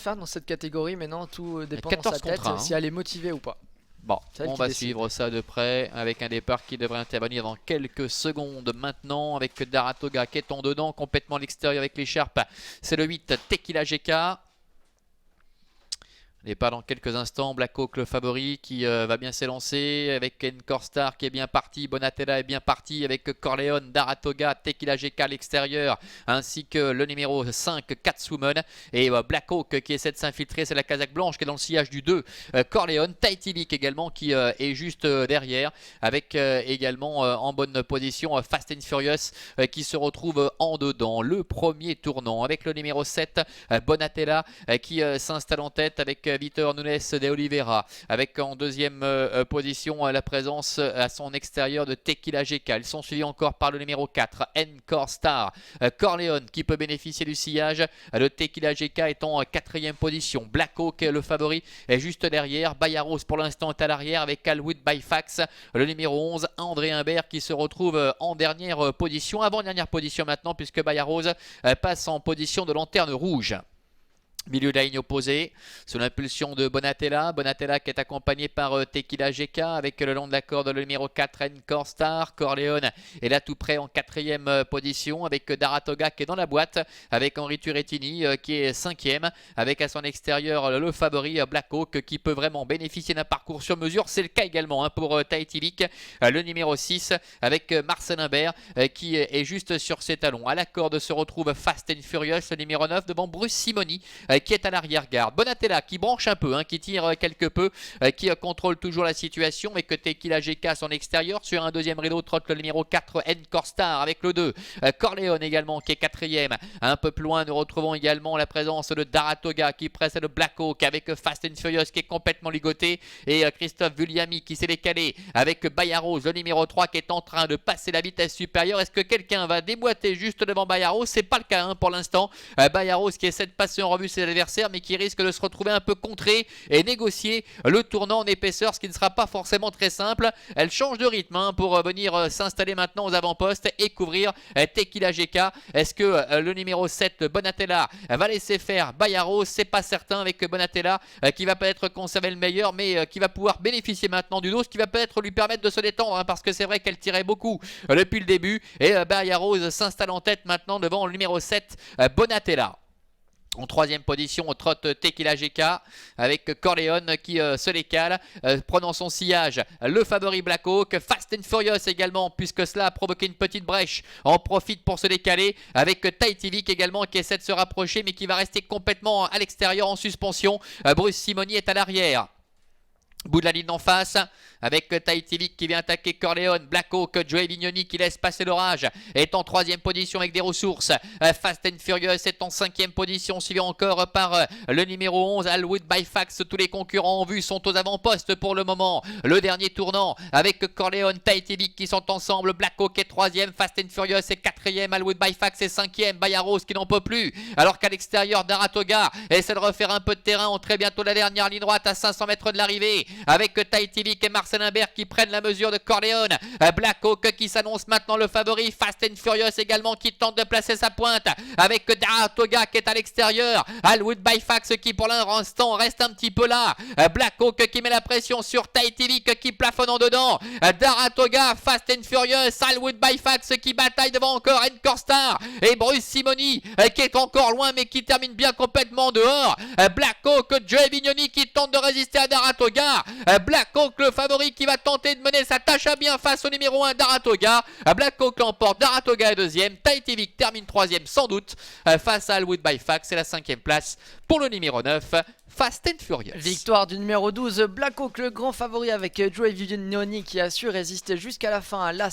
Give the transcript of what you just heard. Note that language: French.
faire dans cette catégorie maintenant, tout dépend dans 14 sa tête, contre 1, si elle est motivée ou pas. Bon, elle on qui va décide. suivre ça de près avec un départ qui devrait intervenir dans quelques secondes maintenant avec Daratoga qui est en dedans, complètement à l'extérieur avec l'écharpe. C'est le 8 Tequila GK. Départ dans quelques instants, Black Hawk le favori qui va bien s'élancer avec Encore Star qui est bien parti, Bonatella est bien parti avec Corleone, Daratoga, Tequila GK à l'extérieur ainsi que le numéro 5 Catwoman et Black Hawk qui essaie de s'infiltrer, c'est la casaque blanche qui est dans le sillage du 2 Corleone, Tahiti Vic également qui est juste derrière avec également en bonne position Fast and Furious qui se retrouve en dedans. Le premier tournant avec le numéro 7 Bonatella qui s'installe en tête avec Vitor Nunes de Oliveira avec en deuxième position la présence à son extérieur de Tequila GK. Ils sont suivis encore par le numéro 4 Encore Star, Corleone qui peut bénéficier du sillage, le Tequila GK est en quatrième position. Black Hawk le favori est juste derrière, Bayaros pour l'instant est à l'arrière avec Alwood by Fax, le numéro 11 André Humbert qui se retrouve en dernière position, avant-dernière position maintenant puisque Bayaros passe en position de lanterne rouge. Milieu de la ligne opposée, sous l'impulsion de Bonatella. Bonatella qui est accompagné par Tequila GK avec le long de la corde le numéro 4 Encore Star. Corleone est là tout près en quatrième position avec Daratoga qui est dans la boîte avec Henri Turrettini qui est cinquième avec à son extérieur le favori Black Hawk qui peut vraiment bénéficier d'un parcours sur mesure. C'est le cas également pour Tahiti Vic, le numéro 6 avec Marcel Humbert qui est juste sur ses talons. À la corde se retrouve Fast and Furious, le numéro 9 devant Bruce Simoni qui est à l'arrière-garde. Bonatella qui branche un peu, qui tire quelque peu, qui contrôle toujours la situation et que Tequila GK à son extérieur. Sur un deuxième rideau trotte le numéro 4 Encore Star avec le 2 Corleone également qui est quatrième. Un peu plus loin nous retrouvons également la présence de Daratoga qui presse le Black Hawk avec Fast and Furious qui est complètement ligoté et Christophe Vulliamy qui s'est décalé avec Bayaros le numéro 3 qui est en train de passer la vitesse supérieure. Est-ce que quelqu'un va déboîter juste devant Bayaros? C'est pas le cas pour l'instant. Bayaros qui essaie de passer en revue ses adversaires mais qui risque de se retrouver un peu contré et négocier le tournant en épaisseur, ce qui ne sera pas forcément très simple. Elle change de rythme pour venir s'installer maintenant aux avant-postes et couvrir Tequila GK. Est-ce que le numéro 7 Bonatella va laisser faire Bayaros? C'est pas certain avec Bonatella qui va peut-être conserver le meilleur mais qui va pouvoir bénéficier maintenant du dos, ce qui va peut-être lui permettre de se détendre parce que c'est vrai qu'elle tirait beaucoup depuis le début et Bayaros s'installe en tête maintenant devant le numéro 7 Bonatella. En troisième position, on trotte Tequila GK avec Corleone qui se décale, prenant son sillage. Le favori Black Hawk, Fast and Furious également, puisque cela a provoqué une petite brèche. En profite pour se décaler avec Tahiti Vic également qui essaie de se rapprocher, mais qui va rester complètement à l'extérieur en suspension. Bruce Simoni est à l'arrière. Bout de la ligne d'en face avec Tahiti Vic qui vient attaquer Corleone. Black Hawk, Joey Vignoni qui laisse passer l'orage est en troisième position avec des ressources. Fast and Furious est en cinquième position suivi encore par le numéro 11 Alwood by Fax. Tous les concurrents en vue sont aux avant-postes pour le moment. Le dernier tournant avec Corleone, Tahiti Vic qui sont ensemble. Black Hawk est troisième, Fast and Furious est quatrième, Alwood by Fax est cinquième, Bayaros qui n'en peut plus alors qu'à l'extérieur Daratoga essaie de refaire un peu de terrain. On très bientôt la dernière ligne droite à 500 mètres de l'arrivée avec Tahiti Vic et Marcel Humbert qui prennent la mesure de Corleone. Black Hawk qui s'annonce maintenant le favori. Fast and Furious également qui tente de placer sa pointe avec Daratoga qui est à l'extérieur. Alwood by Fax qui pour l'instant reste un petit peu là. Black Hawk qui met la pression sur Tahiti Vic qui plafonne en dedans. Daratoga, Fast and Furious, Alwood by Fax qui bataille devant encore Encore Star et Bruce Simoni qui est encore loin mais qui termine bien complètement dehors. Black Hawk, Joey Vignoni qui tente de résister à Daratoga. Black Hawk le favori qui va tenter de mener sa tâche à bien face au numéro 1 Daratoga. Black Hawk l'emporte, Daratoga est deuxième, Tahiti Vic termine troisième sans doute face à Alwood by Fax. C'est la cinquième place pour le numéro 9 Fast and Furious. Victoire du numéro 12 Black Hawk, le grand favori avec Joey Vignoni qui a su résister jusqu'à la fin à